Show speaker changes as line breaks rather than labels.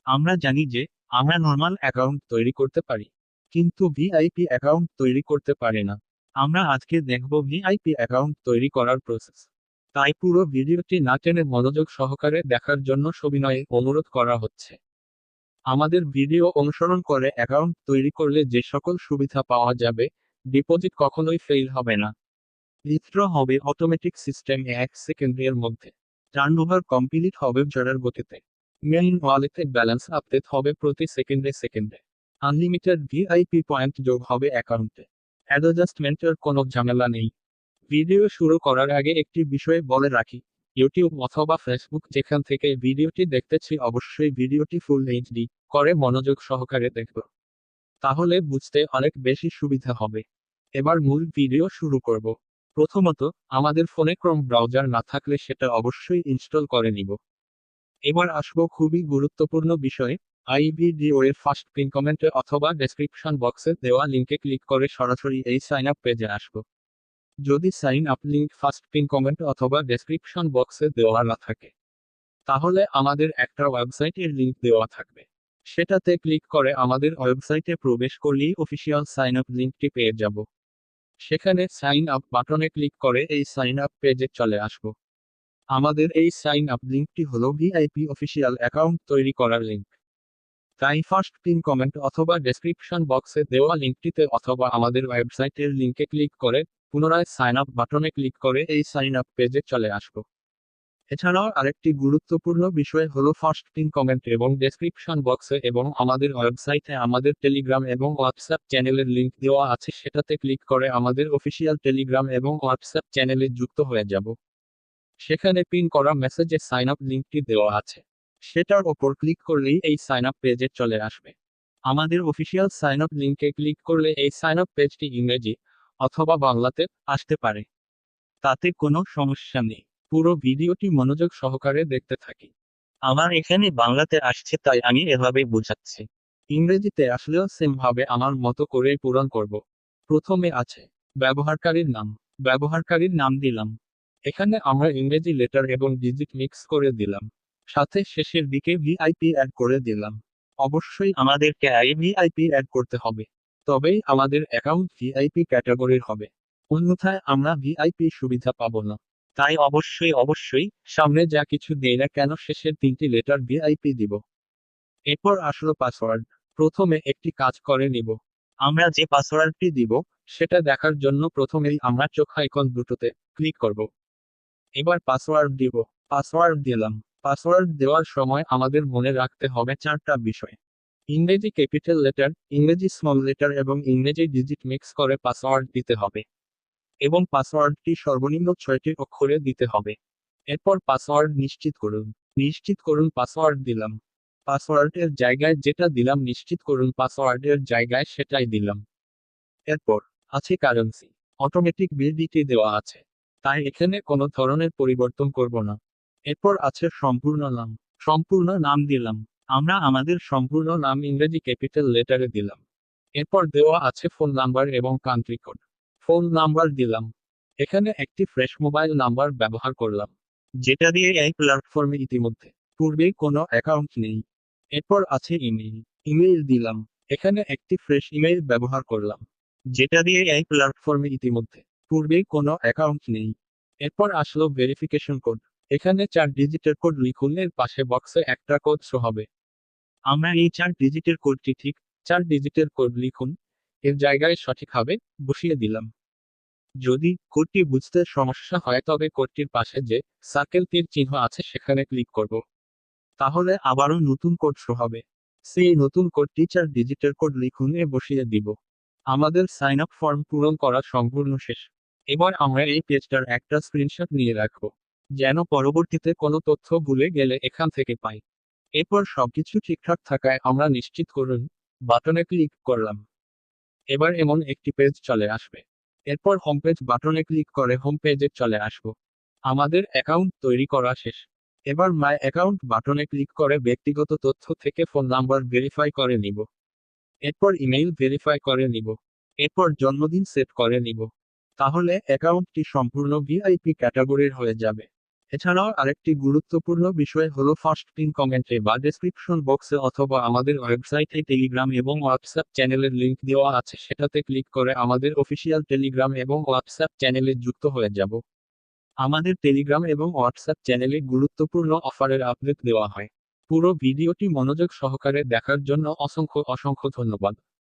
আমরা জানি যে আমরা নর্মাল অ্যাকাউন্ট তৈরি করতে পারি, কিন্তু ভিআইপি অ্যাকাউন্ট তৈরি করতে পারি না। আমরা আজকে দেখব ভিআইপি অ্যাকাউন্ট তৈরি করার প্রসেস। তাই পুরো ভিডিওটি না টেনে মনোযোগ সহকারে দেখার জন্য সবিনয়ে অনুরোধ করা হচ্ছে। আমাদের ভিডিও অনুসরণ করে অ্যাকাউন্ট তৈরি করলে যে সকল সুবিধা পাওয়া যাবে, ডিপোজিট কখনোই ফেল হবে না, উইথড্র হবে অটোমেটিক সিস্টেমে 1 সেকেন্ডের মধ্যে, টার্নওভার কমপ্লিট হবে জোড়ার গতিতে, মেইন ওয়ালেটে ব্যালেন্স আপডেট হবে প্রতি সেকেন্ডে সেকেন্ডে, আনলিমিটেড ভিআইপি পয়েন্ট যোগ হবে অ্যাকাউন্টে, অ্যাডজাস্টমেন্টের কোনো ঝামেলা নেই। ভিডিও শুরু করার আগে একটি বিষয় বলে রাখি, ইউটিউব অথবা ফেসবুক যেখান থেকে ভিডিওটি দেখতেছি অবশ্যই ভিডিওটি ফুল এইচডি করে মনোযোগ সহকারে দেখব, তাহলে বুঝতে অনেক বেশি সুবিধা হবে। এবার মূল ভিডিও শুরু করব। প্রথমত, আমাদের ফোনে ক্রোম ব্রাউজার না থাকলে সেটা অবশ্যই ইনস্টল করে নিব। এবার আসবো খুবই গুরুত্বপূর্ণ বিষয়ে, আই ভিডিও এর ফার্স্ট পিন কমেন্টে অথবা ডেসক্রিপশন বক্সে দেওয়া লিঙ্কে ক্লিক করে সরাসরি এই সাইন আপ পেজে আসবো। যদি sign up link first pin comment অথবা ডেসক্রিপশন বক্সে দেওয়া না থাকে, তাহলে আমাদের একটা ওয়েবসাইটের লিঙ্ক দেওয়া থাকবে। সেটাতে ক্লিক করে আমাদের ওয়েবসাইটে প্রবেশ করলেই অফিসিয়াল সাইন আপ লিঙ্কটি পেয়ে যাব। সেখানে সাইন আপ বাটনে ক্লিক করে এই সাইন আপ পেজে চলে আসব। আমাদের এই সাইন আপ লিঙ্কটি হলো ভিআইপি অফিসিয়াল অ্যাকাউন্ট তৈরি করার লিঙ্ক। তাই ফার্স্ট পিন কমেন্ট অথবা ডেসক্রিপশন বক্সে দেওয়া লিঙ্কটিতে অথবা আমাদের ওয়েবসাইটের লিঙ্কে ক্লিক করে পুনরায় সাইন আপ বাটনে ক্লিক করে এই সাইন আপ পেজে চলে আসব। এছাড়াও আরেকটি গুরুত্বপূর্ণ বিষয় হলো ফার্স্ট পিন কমেন্ট এবং ডেসক্রিপশন বক্সে এবং আমাদের ওয়েবসাইটে আমাদের টেলিগ্রাম এবং হোয়াটসঅ্যাপ চ্যানেলের লিংক দেওয়া আছে, সেটাতে ক্লিক করে আমাদের অফিসিয়াল টেলিগ্রাম এবং হোয়াটসঅ্যাপ চ্যানেলে যুক্ত হয়ে যাব। সেখানে পিন করা মেসেজে সাইন আপ লিঙ্কটি দেওয়া আছে, সেটার ওপর ক্লিক করলেই এই সাইন আপ পেজে চলে আসবে। আমাদের অফিসিয়াল সাইন আপ লিঙ্কে ক্লিক করলে এই সাইন আপ পেজটি ইংরেজি অথবা বাংলাতে আসতে পারে, তাতে কোনো সমস্যা নেই। পুরো ভিডিওটি মনোযোগ সহকারে দেখতে থাকি। আমার এখানে বাংলাতে আসছে তাই আমি এভাবে বোঝাচ্ছি। ইংরেজিতে আসলেও সেম ভাবে আমার মতো করে পূরণ করব। প্রথমে আছে ব্যবহারকারীর নাম। ব্যবহারকারীর নাম দিলাম। এখানে আমরা ইংরেজি লেটার এবং ডিজিট মিক্স করে দিলাম। সাথে শেষের দিকে ভিআইপি অ্যাড করে দিলাম। অবশ্যই আমাদেরকে আইভিআইপি অ্যাড করতে হবে, তবেই আমাদের অ্যাকাউন্ট ভিআইপি ক্যাটাগরির হবে, অন্যথায় আমরা ভিআইপি সুবিধা পাবো না। তাই অবশ্যই অবশ্যই সামনে যা কিছু দেই না কেন শেষের 3টি লেটার ভিআইপি দিব। এরপর আসলো পাসওয়ার্ড। প্রথমে একটি কাজ করে নিব। আমরা যে পাসওয়ার্ডটি দিব সেটা দেখার জন্য প্রথমেই আমরা চোখ আইকন দুটোতে ক্লিক করব। এবার পাসওয়ার্ড দিব। পাসওয়ার্ড দিলাম। পাসওয়ার্ড দেওয়ার সময় আমাদের মনে রাখতে হবে 4টা বিষয়। ইংরেজি ক্যাপিটাল লেটার, ইংরেজি স্মল লেটার এবং ইংরেজি ডিজিট মিক্স করে পাসওয়ার্ড দিতে হবে, এবং পাসওয়ার্ডটি সর্বনিম্ন 6টি অক্ষরে দিতে হবে। এরপর পাসওয়ার্ড নিশ্চিত করুন। নিশ্চিত করুন পাসওয়ার্ড দিলাম। পাসওয়ার্ডের জায়গায় যেটা দিলাম নিশ্চিত করুন পাসওয়ার্ডের জায়গায় সেটাই দিলাম। এরপর আছে কারেন্সি। অটোমেটিক বিলডিটি দেওয়া আছে, তাই এখানে কোনো ধরনের পরিবর্তন করব না। এরপর আছে সম্পূর্ণ নাম। সম্পূর্ণ নাম দিলাম। আমরা আমাদের সম্পূর্ণ নাম ইংরেজি ক্যাপিটাল লেটারে দিলাম। এরপর দেওয়া আছে ফোন নাম্বার এবং কান্ট্রি কোড। ফোন নাম্বার দিলাম। এখানে একটি ফ্রেশ মোবাইল নাম্বার ব্যবহার করলাম, যেটা দিয়ে এই প্ল্যাটফর্মে ইতিমধ্যে পূর্বে কোনো অ্যাকাউন্ট নেই। এরপর আছে ইমেইল। ইমেইল দিলাম। এখানে একটি ফ্রেশ ইমেইল ব্যবহার করলাম, যেটা দিয়ে এই প্ল্যাটফর্মে ইতিমধ্যে পূর্বে কোনো অ্যাকাউন্ট নেই। এরপর আসলো ভেরিফিকেশন কোড। এখানে 4 ডিজিটের কোড লিখুন, এর পাশে বক্সে একটা কোড শো হবে। আমরা এই 4 ডিজিটের কোডটি ঠিক 4 ডিজিটের কোড লিখুন এর জায়গায় সঠিকভাবে বসিয়ে দিলাম। যদি কোডটি বুঝতে সমস্যা হয় তবে কোডটির পাশে যে সার্কেল তীর চিহ্ন আছে সেখানে ক্লিক করব। তাহলে আবারও নতুন কোড শো হবে। সেই নতুন কোডটি 4 ডিজিটের কোড লিখুন এ বসিয়ে দিব। আমাদের সাইন আপ ফর্ম পূরণ করা সম্পূর্ণ শেষ। এবার আমরা এই পেজটার একটা স্ক্রিনশট নিয়ে রাখব, যেন পরবর্তীতে কোনো তথ্য ভুলে গেলে এখান থেকে পাই। এরপর সবকিছু ঠিকঠাক থাকায় আমরা নিশ্চিত করুন বাটনে ক্লিক করলাম। এবার এমন একটি পেজ চলে আসবে। এরপর হোম পেজ বাটনে ক্লিক করে হোম পেজে চলে আসব। আমাদের অ্যাকাউন্ট তৈরি করা শেষ। এবার মাই অ্যাকাউন্ট বাটনে ক্লিক করে ব্যক্তিগত তথ্য থেকে ফোন নাম্বার ভেরিফাই করে নিব। এরপর ইমেইল ভেরিফাই করে নিব। এরপর জন্মদিন সেট করে নিব। তাহলে অ্যাকাউন্টটি সম্পূর্ণ ভিআইপি ক্যাটাগরির হয়ে যাবে। এছাড়াও আরেকটি গুরুত্বপূর্ণ বিষয় হলো ফার্স্ট পিন কমেন্টে বা ডেসক্রিপশন বক্সে অথবা আমাদের ওয়েবসাইটে টেলিগ্রাম এবং হোয়াটসঅ্যাপ চ্যানেলের লিংক দেওয়া আছে, সেটাতে ক্লিক করে আমাদের অফিসিয়াল টেলিগ্রাম এবং হোয়াটসঅ্যাপ চ্যানেলে যুক্ত হয়ে যাব। আমাদের টেলিগ্রাম এবং হোয়াটসঅ্যাপ চ্যানেলে গুরুত্বপূর্ণ অফারের আপডেট দেওয়া হয়। পুরো ভিডিওটি মনোযোগ সহকারে দেখার জন্য অসংখ্য অসংখ্য ধন্যবাদ।